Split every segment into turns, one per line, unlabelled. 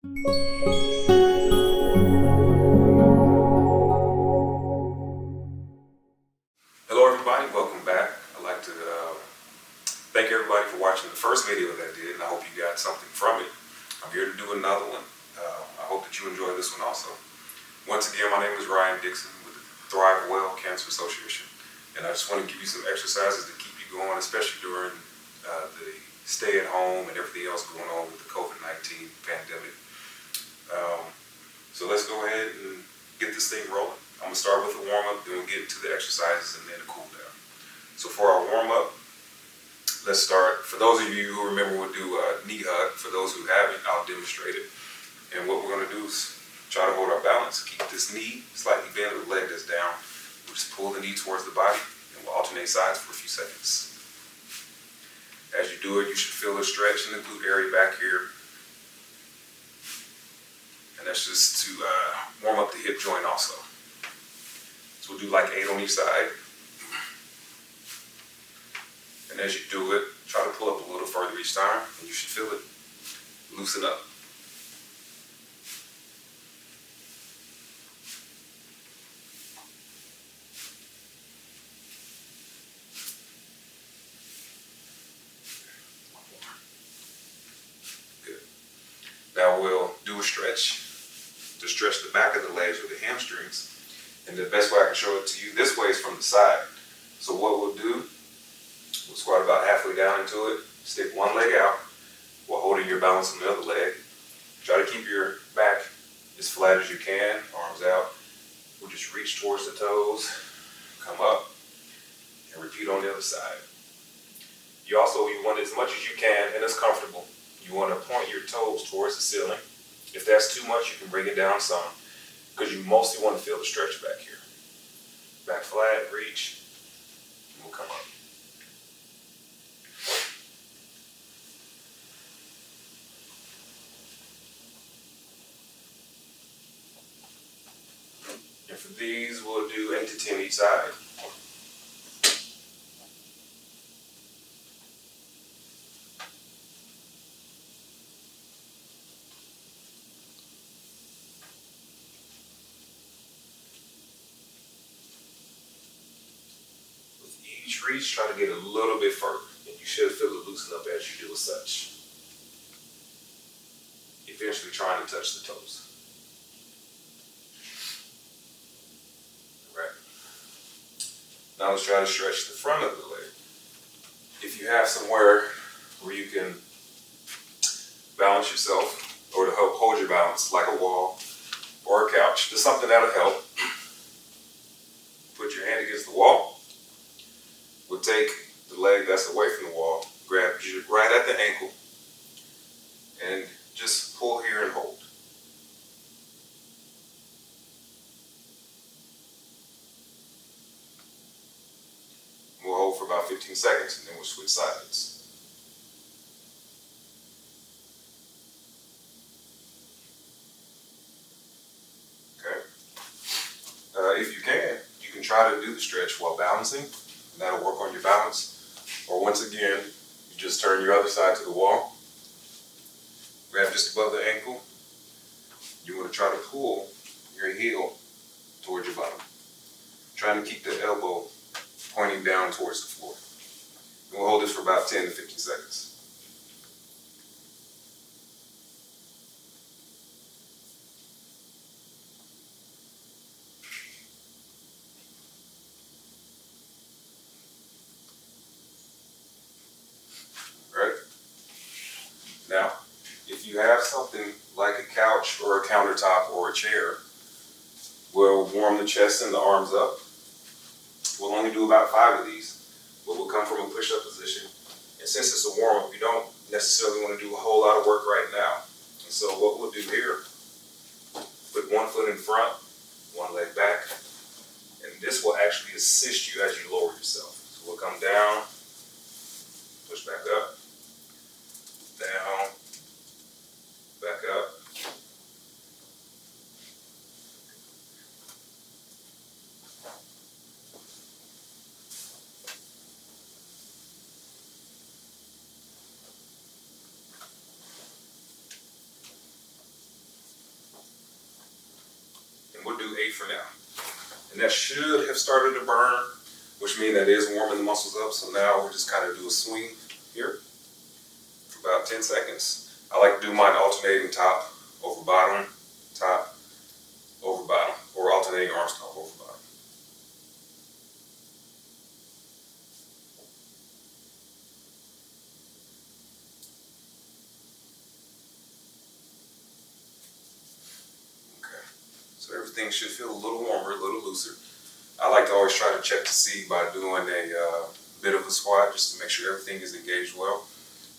Hello everybody, welcome back. I'd like to thank everybody for watching the first video that I did, and I hope you got something from it. I'm here to do another one. I hope that you enjoy this one also. Once again, my name is Ryan Dixon with the ThriveWell Cancer Foundation, and I just want to give you some exercises to keep you going, especially during the stay at home and everything else going on with the COVID-19 pandemic. So let's go ahead and get this thing rolling. I'm going to start with a warm-up, then we'll get into the exercises and then a cool down. So for our warm-up, let's start. For those of you who remember, we'll do a knee hug. For those who haven't, I'll demonstrate it. And what we're going to do is try to hold our balance, keep this knee slightly bent with the leg that's down. We'll just pull the knee towards the body, and we'll alternate sides for a few seconds. As you do it, you should feel a stretch in the glute area back here. And that's just to warm up the hip joint also. So we'll do like 8 on each side. And as you do it, try to pull up a little further each time, and you should feel it loosen up. Good. Now we'll do a stretch to stretch the back of the legs or the hamstrings. And the best way I can show it to you this way is from the side. So what we'll do, we'll squat about halfway down into it, stick one leg out while holding your balance on the other leg. Try to keep your back as flat as you can, arms out. We'll just reach towards the toes, come up, and repeat on the other side. You want as much as you can and as comfortable. You want to point your toes towards the ceiling. If that's too much, you can bring it down some, because you mostly want to feel the stretch back here. Back flat, reach, and we'll come up. And for these, we'll do 8 to 10 each side. Each reach, try to get a little bit further, and you should feel it loosen up as you do as such. Eventually trying to touch the toes. Alright. Now let's try to stretch the front of the leg. If you have somewhere where you can balance yourself, or to help hold your balance, like a wall or a couch, just something that'll help. Put your hand against the wall. We'll take the leg that's away from the wall, grab you right at the ankle, and just pull here and hold. We'll hold for about 15 seconds, and then we'll switch sides. Okay. If you can try to do the stretch while balancing. That'll work on your balance. Or once again, you just turn your other side to the wall. Grab just above the ankle. You want to try to pull your heel towards your bottom. Trying to keep the elbow pointing down towards the floor. And we'll hold this for about 10 to 15 seconds. Now, if you have something like a couch or a countertop or a chair, we'll warm the chest and the arms up. We'll only do about 5 of these, but we'll come from a push-up position. And since it's a warm-up, you don't necessarily want to do a whole lot of work right now. And so what we'll do here, put one foot in front, one leg back, and this will actually assist you as you lower yourself. So we'll come down, push back up, down, back up. feet for now. And that should have started to burn, which means that is warming the muscles up. So now we'll just kind of do a swing here for about 10 seconds. I like to do mine alternating top over bottom, top over bottom, or alternating arms top over bottom. Okay, so everything should feel a little warmer, a little looser. I like to always try to check to see by doing a bit of a squat just to make sure everything is engaged well.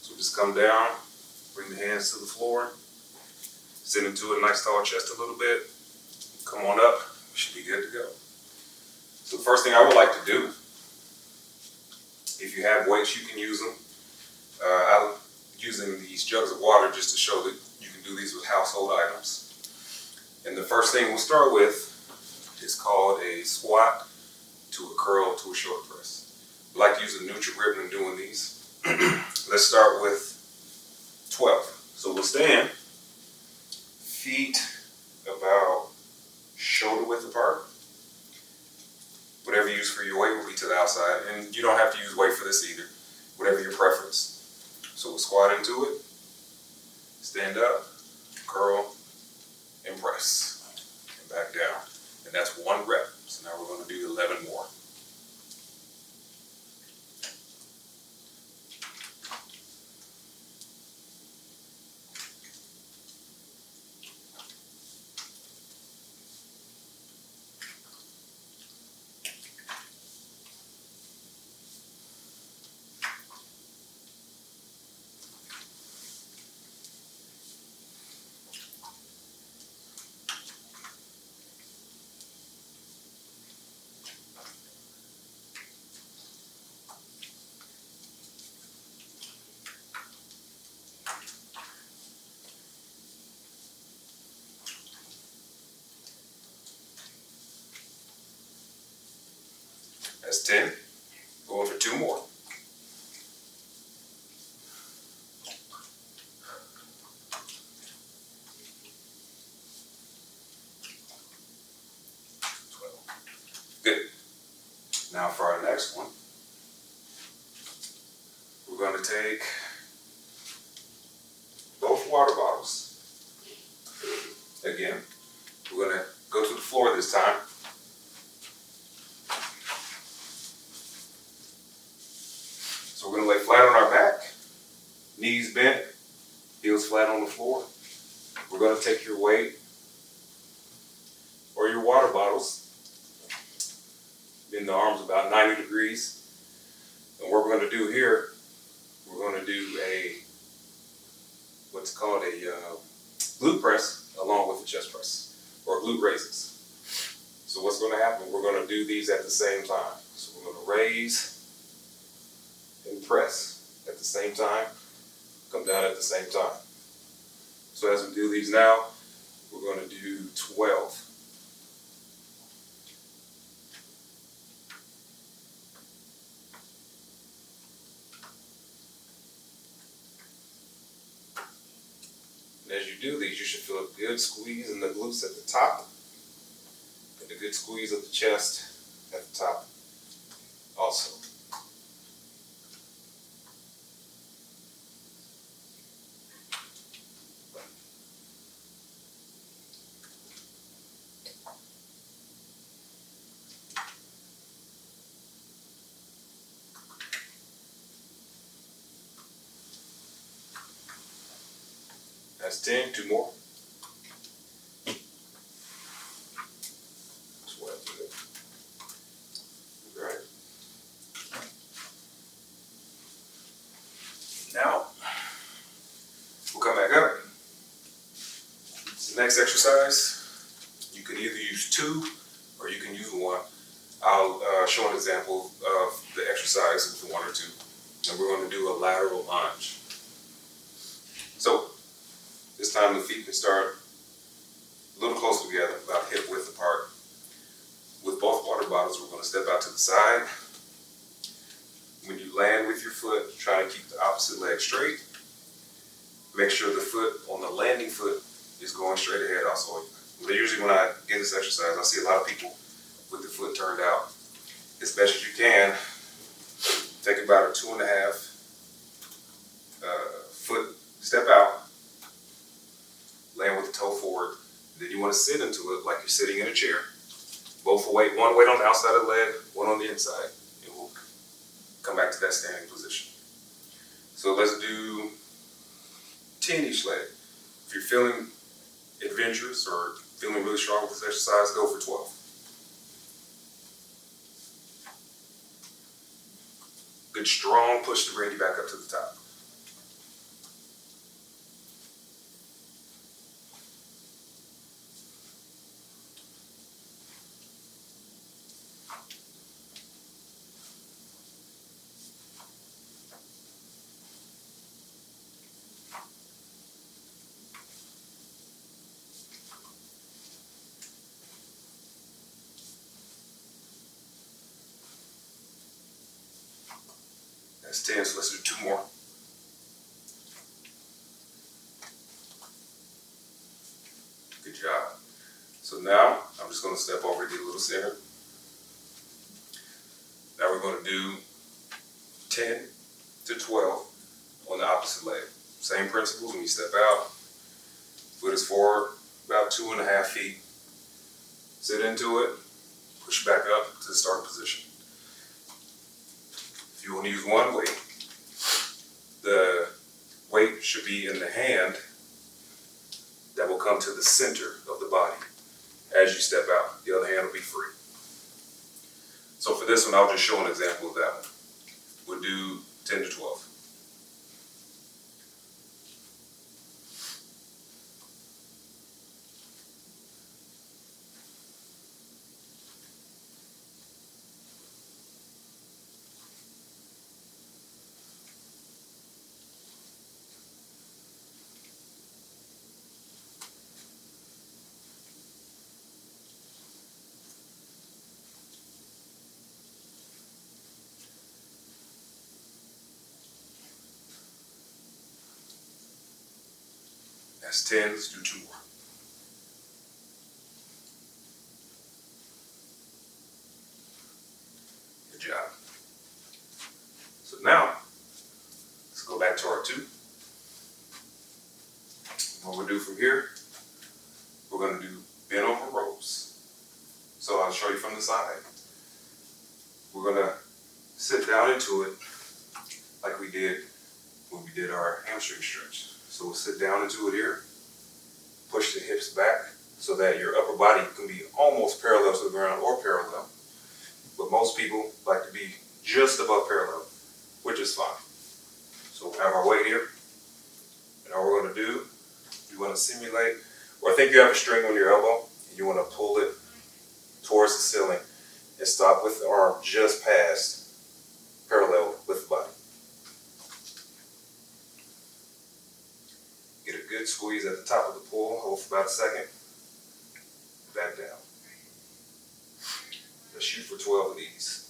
So just come down, bring the hands to the floor, sit into a nice tall chest a little bit, come on up, we should be good to go. So the first thing I would like to do, if you have weights, you can use them. I'm using these jugs of water just to show that you can do these with household items. And the first thing we'll start with is called a squat to a curl to a shoulder press. I like to use a neutral grip when doing these. Let's start with 12. So we'll stand, feet about shoulder width apart. Whatever you use for your weight will be to the outside, and you don't have to use weight for this either, whatever your preference. So we'll squat into it, stand up, curl, and press, and back down. And that's 1 rep. So now we're going to do 11 more. That's 10. Going for 2 more. Good. Now for our next one, we're going to take both water bottles. Again, we're going to go to the floor this time. So we're going to lay flat on our back, knees bent, heels flat on the floor. We're going to take your weight or your water bottles, bend the arms about 90 degrees. And what we're going to do here, we're going to do what's called a glute press along with a chest press, or glute raises. So what's going to happen, we're going to do these at the same time. So we're going to raise and press at the same time, come down at the same time. So as we do these now, we're going to do 12. And as you do these, you should feel a good squeeze in the glutes at the top, and a good squeeze of the chest at the top also. That's 10, 2 more. 12, good. Right. Now, we'll come back up. This next exercise, you can either use 2 or you can use 1. I'll show an example of the exercise with 1 or 2. And we're going to do a lateral lunge. So, this time the feet can start a little closer together, about hip width apart. With both water bottles, we're going to step out to the side. When you land with your foot, try to keep the opposite leg straight. Make sure the foot on the landing foot is going straight ahead also. But usually when I get this exercise, I see a lot of people with the foot turned out. As best as you can, take about a 2.5 foot step out, land with the toe forward. Then you want to sit into it like you're sitting in a chair. Both weight, one weight on the outside of the leg, one on the inside. And we'll come back to that standing position. So let's do 10 each leg. If you're feeling adventurous or feeling really strong with this exercise, go for 12. Good strong push to bring you back up to the top. That's 10, so let's do 2 more. Good job. So now I'm just going to step over, get a little center. Now we're going to do 10 to 12 on the opposite leg. Same principles. When you step out, foot is forward about 2.5 feet. Sit into it, push back up to the start position. If you want to use one weight, the weight should be in the hand that will come to the center of the body as you step out. The other hand will be free. So for this one, I'll just show an example of that one. We'll do 10 to 12. That's 10, let's do 2 more. Good job. So now, let's go back to our 2. What we'll do from here, we're going to do bent over rows. So I'll show you from the side. We're going to sit down into it like we did when we did our hamstring stretch. So we'll sit down into it here, push the hips back so that your upper body can be almost parallel to the ground or parallel. But most people like to be just above parallel, which is fine. So we'll have our weight here. And all we're going to do, you want to simulate, or think you have a string on your elbow, and you want to pull it towards the ceiling and stop with the arm just past parallel with the body. Get a good squeeze at the top of the pull, hold for about a second, back down. Let's shoot for 12 of these.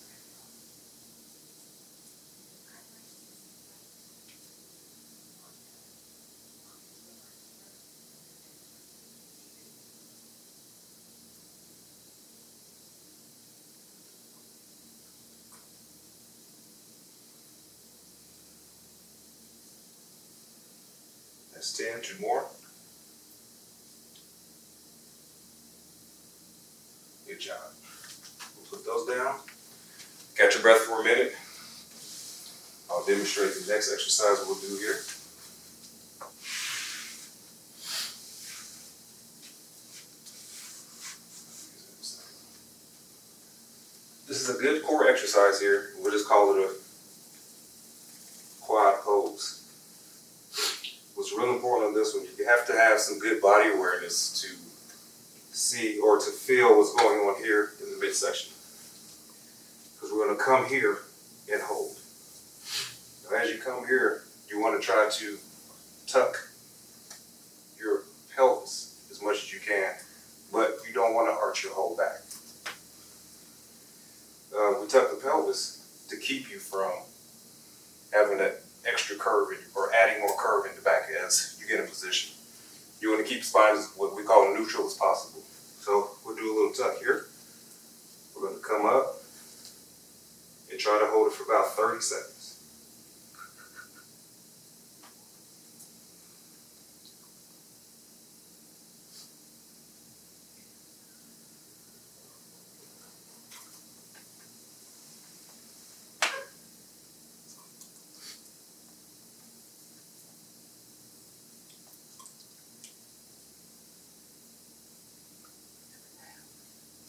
That's 10, 2 more. Good job. We'll put those down. Catch your breath for a minute. I'll demonstrate the next exercise we'll do here. This is a good core exercise here. We'll just call it a quad pose. What's real important on this one, you have to have some good body awareness to see or to feel what's going on here in the midsection. Because we're going to come here and hold. Now, as you come here, you want to try to tuck your pelvis as much as you can, but you don't want to arch your whole back. We tuck the pelvis to keep you from having that extra curve or adding more curve in the back as you get in position. You want to keep the spine as what we call neutral as possible. do a little tuck here. We're going to come up and try to hold it for about 30 seconds.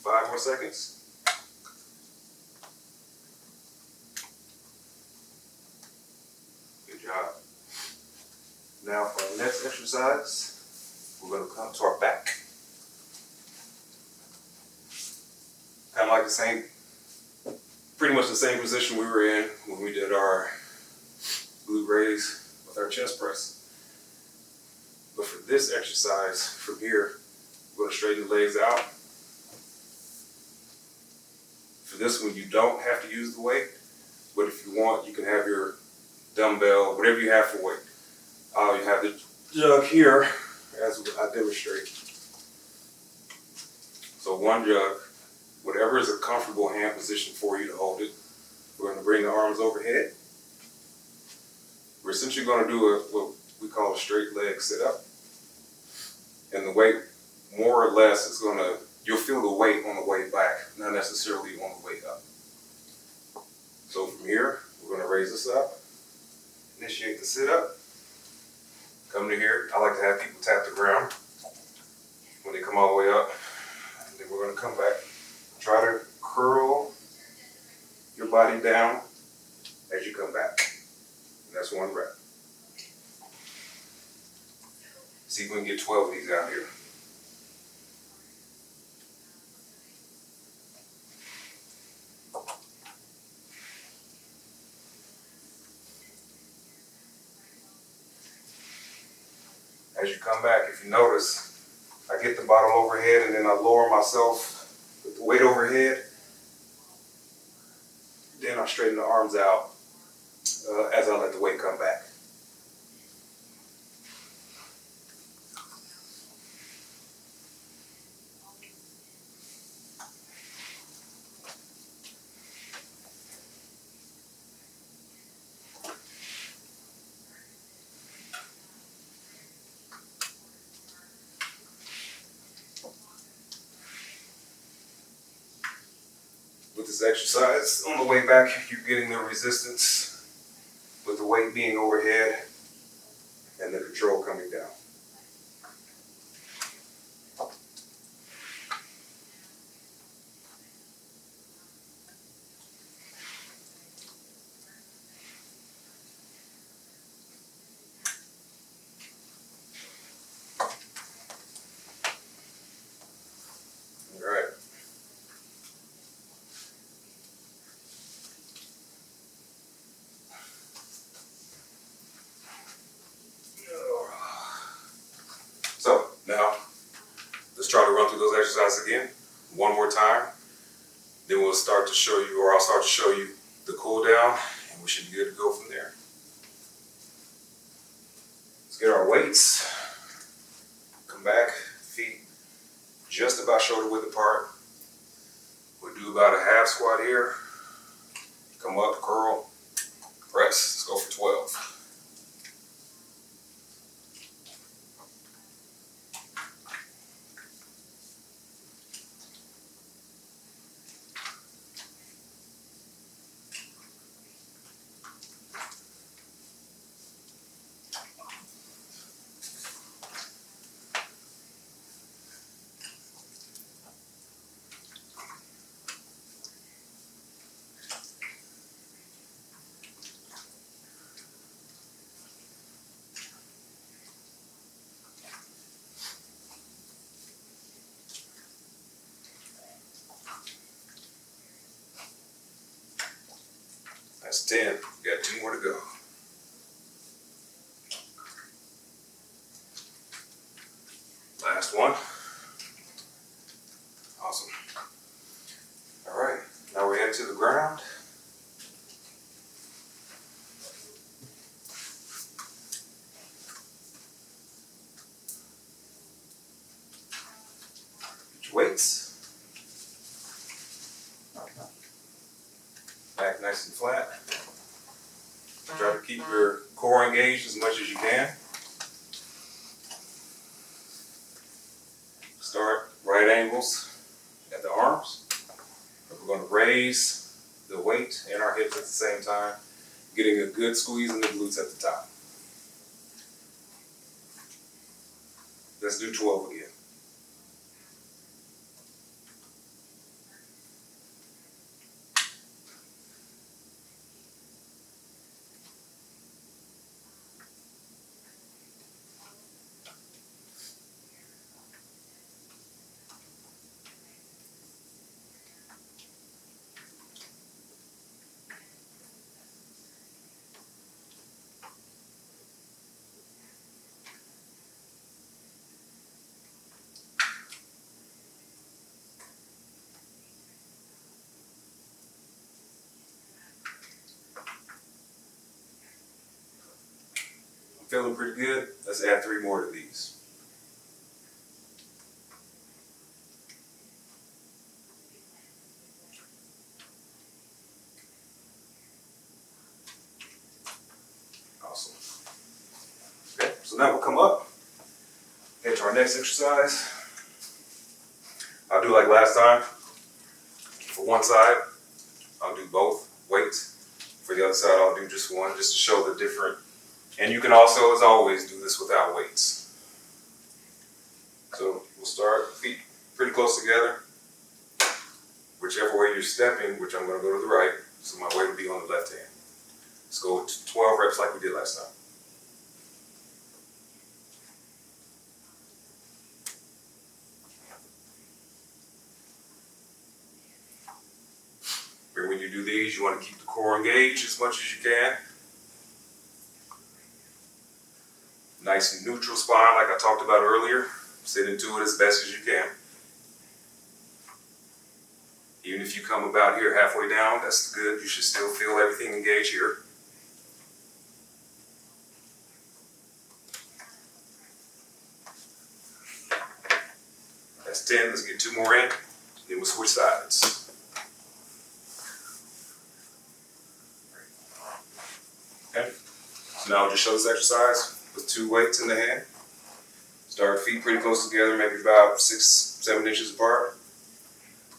Five more seconds. Good job. Now for our next exercise, we're going to come to our back. Kind of like the same, pretty much the same position we were in when we did our glute raise with our chest press. But for this exercise, from here, we're going to straighten the legs out. For this one, you don't have to use the weight, but if you want, you can have your dumbbell, whatever you have for weight. You have the jug here, as I demonstrate. So one jug, whatever is a comfortable hand position for you to hold it. We're going to bring the arms overhead. We're essentially going to do what we call a straight leg sit-up. And the weight, more or less, is going to, you'll feel the weight on the way back, not necessarily on the way up. So from here, we're going to raise this up, initiate the sit-up. Come to here. I like to have people tap the ground when they come all the way up. And then we're going to come back. Try to curl your body down as you come back. And that's one rep. See if we can get 12 of these out here. As you come back, if you notice, I get the bottle overhead and then I lower myself with the weight overhead. Then I straighten the arms out as I let the weight come back. With this exercise, on the way back, you're getting the resistance with the weight being overhead and the control coming down. All right. So now, let's try to run through those exercises again, one more time. Then we'll start to show you, or I'll start to show you the cool down, and we should be good to go from there. Let's get our weights. Come back, feet just about shoulder width apart. We'll do about a half squat here. Come up, curl, press. Let's go for 12. That's 10. We got 2 more to go. Last one. Awesome. All right. Now we're heading to the ground. Get your weights. Nice and flat. Try to keep your core engaged as much as you can. Start right angles at the arms. We're going to raise the weight and our hips at the same time, getting a good squeeze in the glutes at the top. Let's do 12 again. Feeling pretty good. Let's add 3 more to these. Awesome. Okay, so now we'll come up, head to our next exercise. I'll do like last time. For one side, I'll do both weights. For the other side, I'll do just one, just to show the different. And you can also, as always, do this without weights. So we'll start, feet pretty close together. Whichever way you're stepping, which I'm going to go to the right, so my weight will be on the left hand. Let's go with 12 reps like we did last time. When you do these, you want to keep the core engaged as much as you can. Nice and neutral spine like I talked about earlier. Sit into it as best as you can. Even if you come about here halfway down, that's good. You should still feel everything engaged here. That's 10. Let's get 2 more in. Then we'll switch sides. Okay. So now I'll just show this exercise with 2 weights in the hand. Start feet pretty close together, maybe about 6-7 inches apart.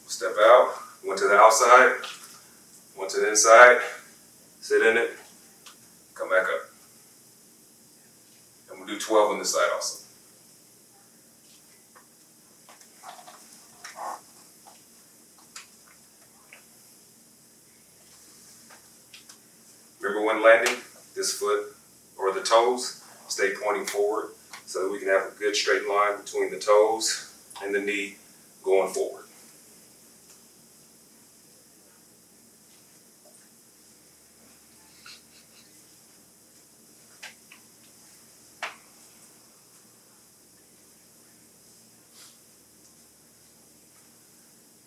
Step out, one to the outside, one to the inside, sit in it, come back up. And we'll do 12 on this side also. Remember when landing, this foot or the toes stay pointing forward so that we can have a good straight line between the toes and the knee going forward.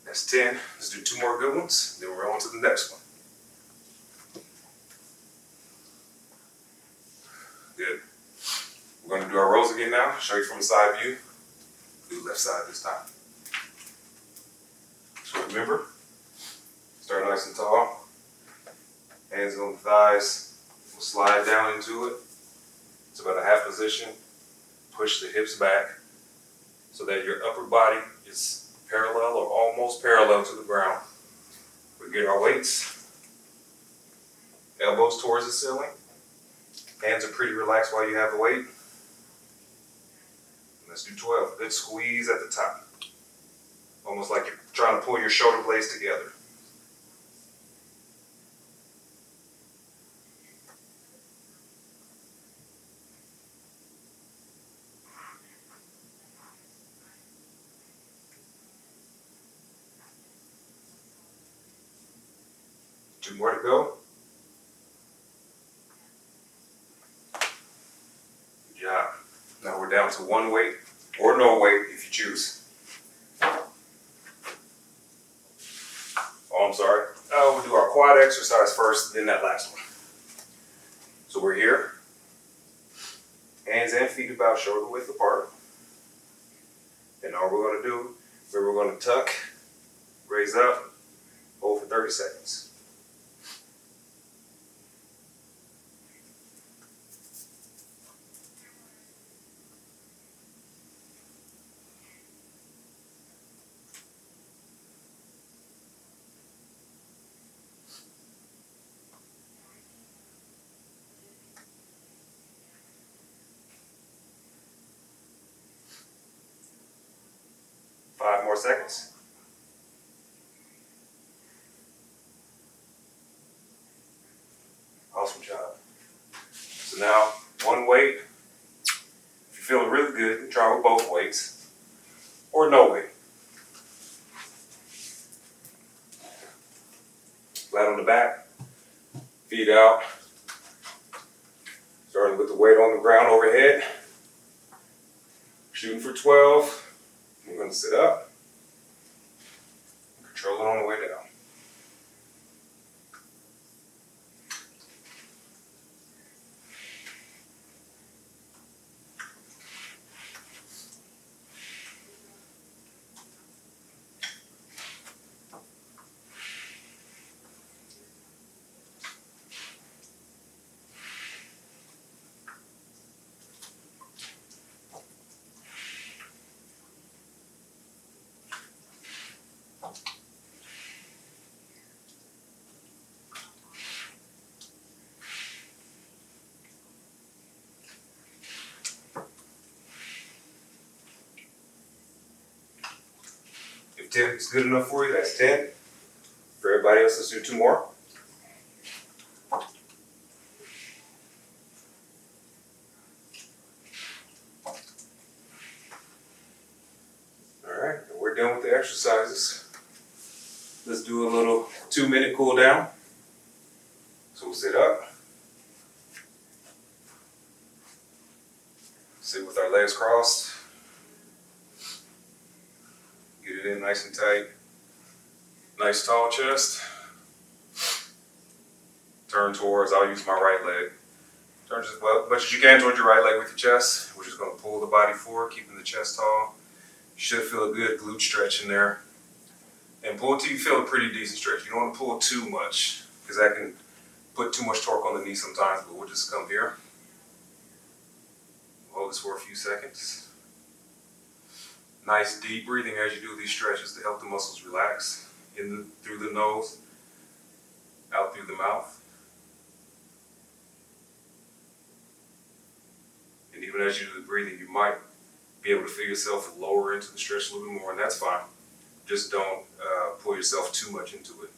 That's 10. Let's do 2 more good ones, then we're on to the next one. Good. We're going to do our rows again now. Show you from the side view. Do left side this time. So remember, start nice and tall. Hands on the thighs. We'll slide down into it. It's about a half position. Push the hips back so that your upper body is parallel or almost parallel to the ground. We get our weights. Elbows towards the ceiling. Hands are pretty relaxed while you have the weight. Let's do 12. Good squeeze at the top. Almost like you're trying to pull your shoulder blades together. Two more to go. Good job. Now we're down to 1 weight or no weight if you choose. Oh, I'm sorry. We'll do our quad exercise first, then that last one. So we're here. Hands and feet about shoulder width apart. And all we're going to do, we're going to tuck, raise up, hold for 30 seconds. seconds. Awesome job. So now, one weight. If you're feeling really good, you can try with both weights or no weight. Flat on the back, feet out. Starting with the weight on the ground overhead. Shooting for 12. We're going to sit up. Control it on the way down. If 10 is good enough for you, that's 10. For everybody else, let's do 2 more. Alright, we're done with the exercises. Let's do a little 2-minute cool down. So we'll sit up. Sit with our legs crossed. Get it in nice and tight. Nice tall chest. Turn towards, I'll use my right leg. Turn as much as you can towards your right leg with your chest. We're just going to pull the body forward, keeping the chest tall. You should feel a good glute stretch in there. And pull till you feel a pretty decent stretch. You don't want to pull too much because that can put too much torque on the knee sometimes, but we'll just come here. Hold this for a few seconds. Nice deep breathing as you do these stretches to help the muscles relax. Through the nose, out through the mouth. And even as you do the breathing, you might be able to feel yourself lower into the stretch a little bit more, and that's fine. Just don't pull yourself too much into it.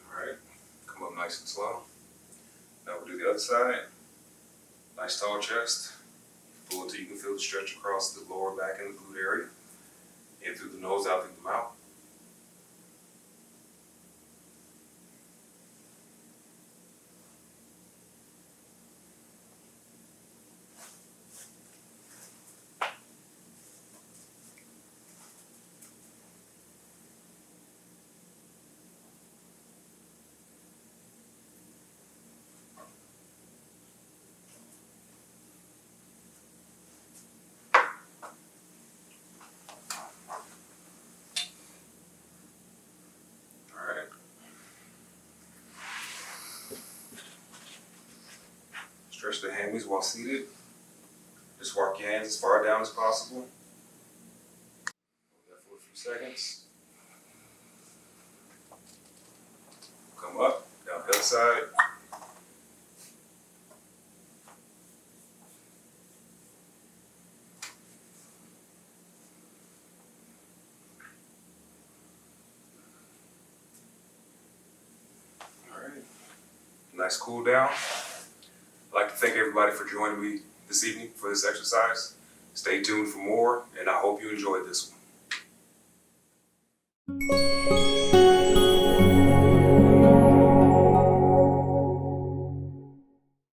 Alright, come up nice and slow. Now we'll do the other side. Nice tall chest. Pull until you can feel the stretch across the lower back and the glute area. In through the nose, out through the mouth. Stretch the hammies while seated. Just walk your hands as far down as possible. Hold that for a few seconds. Come up, down the other side. All right, nice cool down. I'd like to thank everybody for joining me this evening for this exercise. Stay tuned for more, and I hope you enjoyed this one.